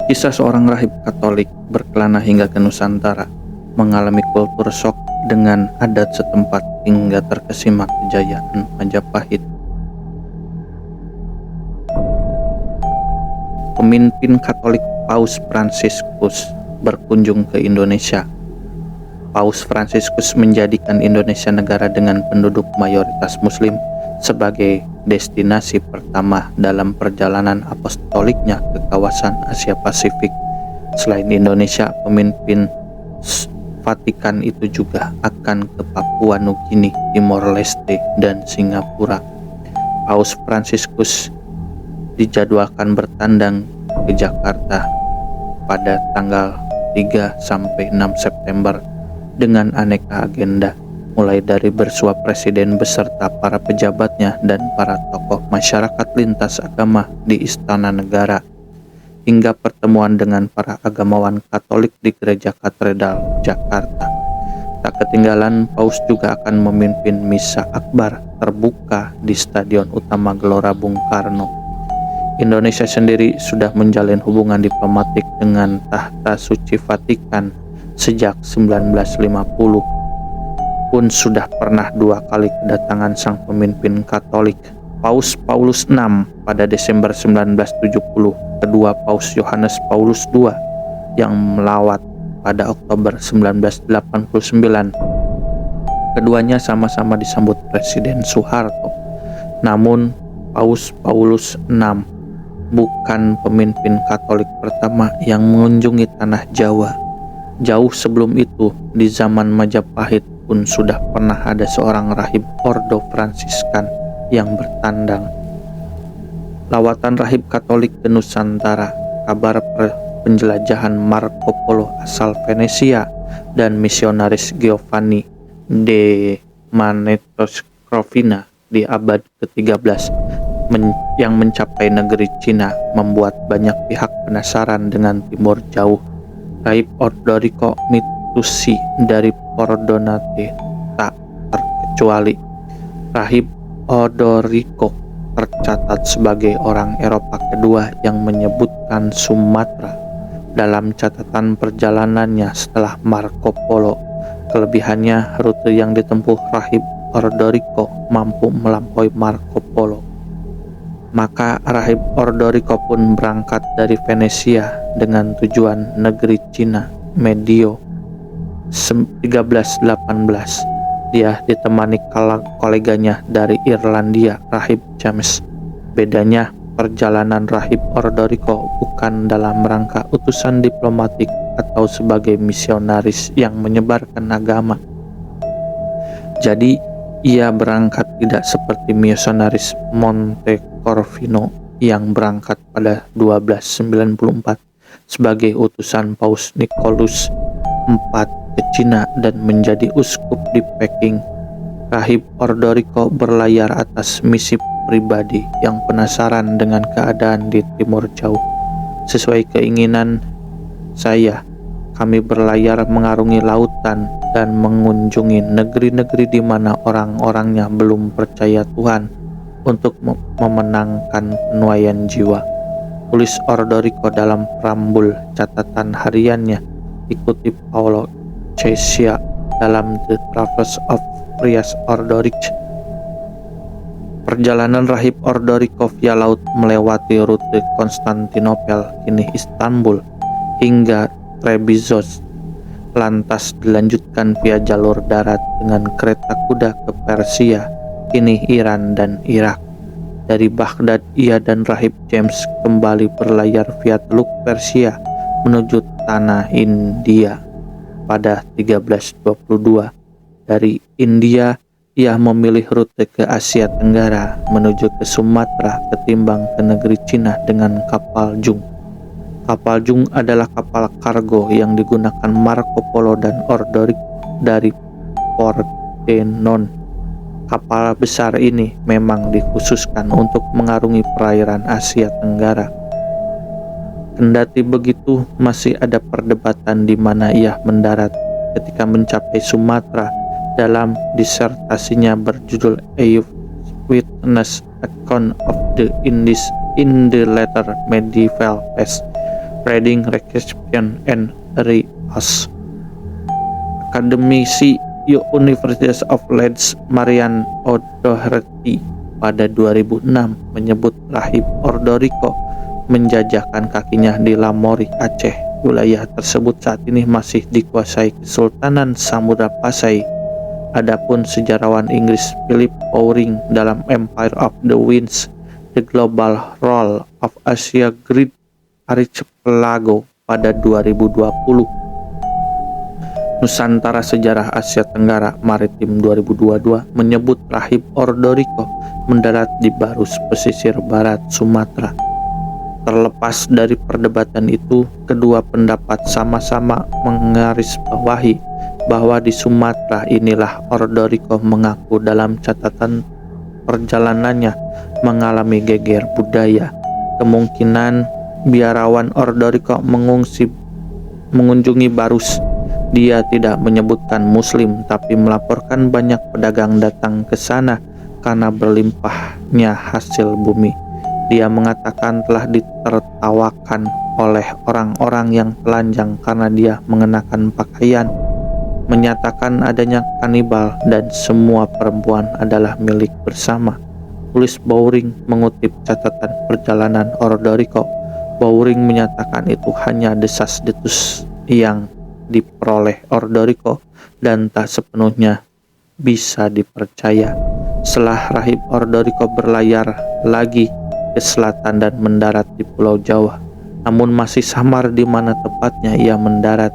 Kisah seorang rahib Katolik berkelana hingga ke Nusantara, mengalami kultur shock dengan adat setempat hingga terkesima kejayaan Majapahit. Pemimpin Katolik Paus Fransiskus berkunjung ke Indonesia. Paus Fransiskus menjadikan Indonesia negara dengan penduduk mayoritas Muslim sebagai destinasi pertama dalam perjalanan apostoliknya ke kawasan Asia Pasifik. Selain Indonesia, pemimpin Vatikan itu juga akan ke Papua Nugini, Timor Leste, dan Singapura. Paus Fransiskus dijadwalkan bertandang ke Jakarta pada tanggal 3 sampai 6 September dengan aneka agenda, mulai dari bersua presiden beserta para pejabatnya dan para tokoh masyarakat lintas agama di Istana Negara, hingga pertemuan dengan para agamawan Katolik di Gereja Katedral Jakarta. Tak ketinggalan, Paus juga akan memimpin Misa Akbar terbuka di Stadion Utama Gelora Bung Karno. Indonesia sendiri sudah menjalin hubungan diplomatik dengan Tahta Suci Vatikan sejak 1950. Pun sudah pernah 2 kali kedatangan sang pemimpin Katolik, Paus Paulus VI pada Desember 1970, kedua Paus Yohanes Paulus II yang melawat pada Oktober 1989. Keduanya sama-sama disambut Presiden Soeharto. Namun Paus Paulus VI bukan pemimpin Katolik pertama yang mengunjungi tanah Jawa. Jauh sebelum itu, di zaman Majapahit pun sudah pernah ada seorang rahib Ordo Fransiskan yang bertandang. Lawatan rahib Katolik ke Nusantara, kabar penjelajahan Marco Polo asal Venesia, dan misionaris Giovanni de Manetoscrovina di abad ke-13 yang mencapai negeri Cina membuat banyak pihak penasaran dengan Timur Jauh. Rahib Ordorico Mitusi dari Pordonate tak terkecuali. Rahib Ordorico tercatat sebagai orang Eropa kedua yang menyebutkan Sumatera dalam catatan perjalanannya setelah Marco Polo. Kelebihannya, rute yang ditempuh Rahib Ordorico mampu melampaui Marco Polo. Maka Rahib Ordorico pun berangkat dari Venesia dengan tujuan negeri Cina medio 1318. Dia ditemani koleganya dari Irlandia, Rahib James. Bedanya, perjalanan Rahib Ordorico bukan dalam rangka utusan diplomatik atau sebagai misionaris yang menyebarkan agama. Jadi, ia berangkat tidak seperti misionaris Montecorvino yang berangkat pada 1294 sebagai utusan Paus Nicholas IV ke Cina dan menjadi uskup di Peking. Rahib Ordorico berlayar atas misi pribadi yang penasaran dengan keadaan di Timur Jauh. Sesuai keinginan saya, kami berlayar mengarungi lautan dan mengunjungi negeri-negeri di mana orang-orangnya belum percaya Tuhan untuk memenangkan penuaian jiwa. Tulis Ordorico dalam perambul catatan hariannya, ikuti Paulo Cesia dalam The Travels of Prias Ordoric. Perjalanan Rahib Ordorico via laut melewati rute Konstantinopel, kini Istanbul, hingga Trebizond, lantas dilanjutkan via jalur darat dengan kereta kuda ke Persia, kini Iran dan Irak. Dari Baghdad, ia dan Rahib James kembali berlayar via Teluk Persia menuju tanah India pada 1322. Dari India, ia memilih rute ke Asia Tenggara menuju ke Sumatera ketimbang ke negeri Cina dengan kapal Jung. Kapal Jung adalah kapal kargo yang digunakan Marco Polo dan Ordorico dari Pordenone. Kapal besar ini memang dikhususkan untuk mengarungi perairan Asia Tenggara. Kendati begitu, masih ada perdebatan di mana ia mendarat ketika mencapai Sumatera. Dalam disertasinya berjudul A Witness Account of the Indies in the Later Medieval Past, Reading Reception and Rehearsal. Akademisi University of Leeds Marian O'Doherty pada 2006 menyebut rahib Ordoriko menjajahkan kakinya di Lamori, Aceh. Wilayah tersebut saat ini masih dikuasai Kesultanan Samudra Pasai. Adapun sejarawan Inggris Philip Bowring dalam Empire of the Winds, The Global Role of Asia Great Archipelago pada 2020. Nusantara Sejarah Asia Tenggara Maritim 2022 menyebut rahib Ordoriko mendarat di Barus, pesisir barat Sumatera. Terlepas dari perdebatan itu, kedua pendapat sama-sama menggarisbawahi bahwa di Sumatera inilah Ordoriko mengaku dalam catatan perjalanannya mengalami geger budaya. Kemungkinan biarawan Ordoriko mengunjungi Barus. Dia tidak menyebutkan Muslim, tapi melaporkan banyak pedagang datang ke sana karena berlimpahnya hasil bumi. Dia mengatakan telah ditertawakan oleh orang-orang yang telanjang karena dia mengenakan pakaian, menyatakan adanya kanibal dan semua perempuan adalah milik bersama. Tulis Bowring mengutip catatan perjalanan Ordoriko. Bowring menyatakan itu hanya desas-desus yang diperoleh Ordoriko dan tak sepenuhnya bisa dipercaya. Setelah rahib Ordoriko berlayar lagi ke selatan dan mendarat di Pulau Jawa, namun masih samar di mana tepatnya ia mendarat.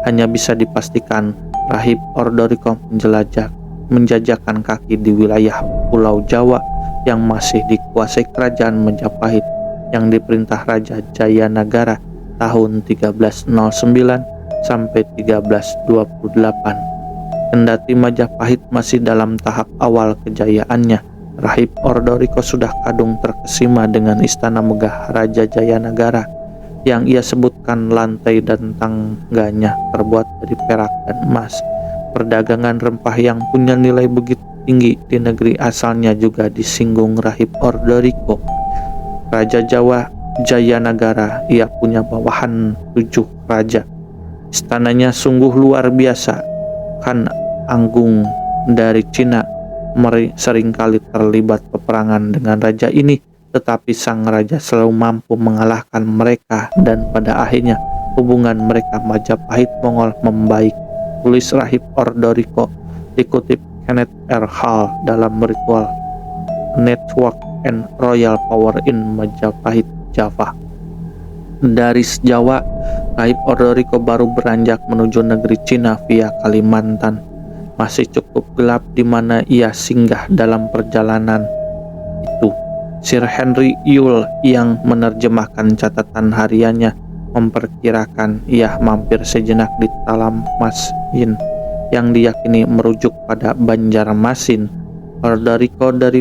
Hanya bisa dipastikan rahib Ordoriko menjajakan kaki di wilayah Pulau Jawa yang masih dikuasai kerajaan Majapahit yang diperintah Raja Jayanagara tahun 1309 sampai 1328. Kendati Majapahit masih dalam tahap awal kejayaannya, rahib Ordoriko sudah kadung terkesima dengan istana megah Raja Jayanagara yang ia sebutkan lantai dan tangganya terbuat dari perak dan emas. Perdagangan rempah yang punya nilai begitu tinggi di negeri asalnya juga disinggung rahib Ordoriko. Raja Jawa Jayanagara, ia punya bawahan 7 raja. Istananya sungguh luar biasa. Khan Anggung dari Cina seringkali terlibat peperangan dengan raja ini, tetapi sang raja selalu mampu mengalahkan mereka dan pada akhirnya hubungan mereka Majapahit-Mongol membaik. Tulis rahib Ordoriko dikutip Kenneth R. Hall dalam Ritual Network and Royal Power in Majapahit, Java. Dari Jawa, rahib Ordoriko baru beranjak menuju negeri Cina via Kalimantan. Masih cukup gelap di mana ia singgah dalam perjalanan itu. Sir Henry Yule yang menerjemahkan catatan hariannya memperkirakan ia mampir sejenak di Talamasin yang diyakini merujuk pada Banjarmasin. Ordoriko dari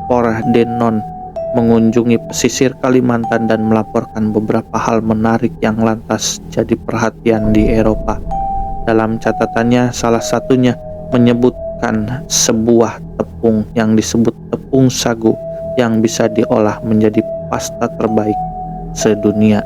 Pordenone mengunjungi pesisir Kalimantan dan melaporkan beberapa hal menarik yang lantas jadi perhatian di Eropa. Dalam catatannya, salah satunya menyebutkan sebuah tepung yang disebut tepung sagu yang bisa diolah menjadi pasta terbaik sedunia.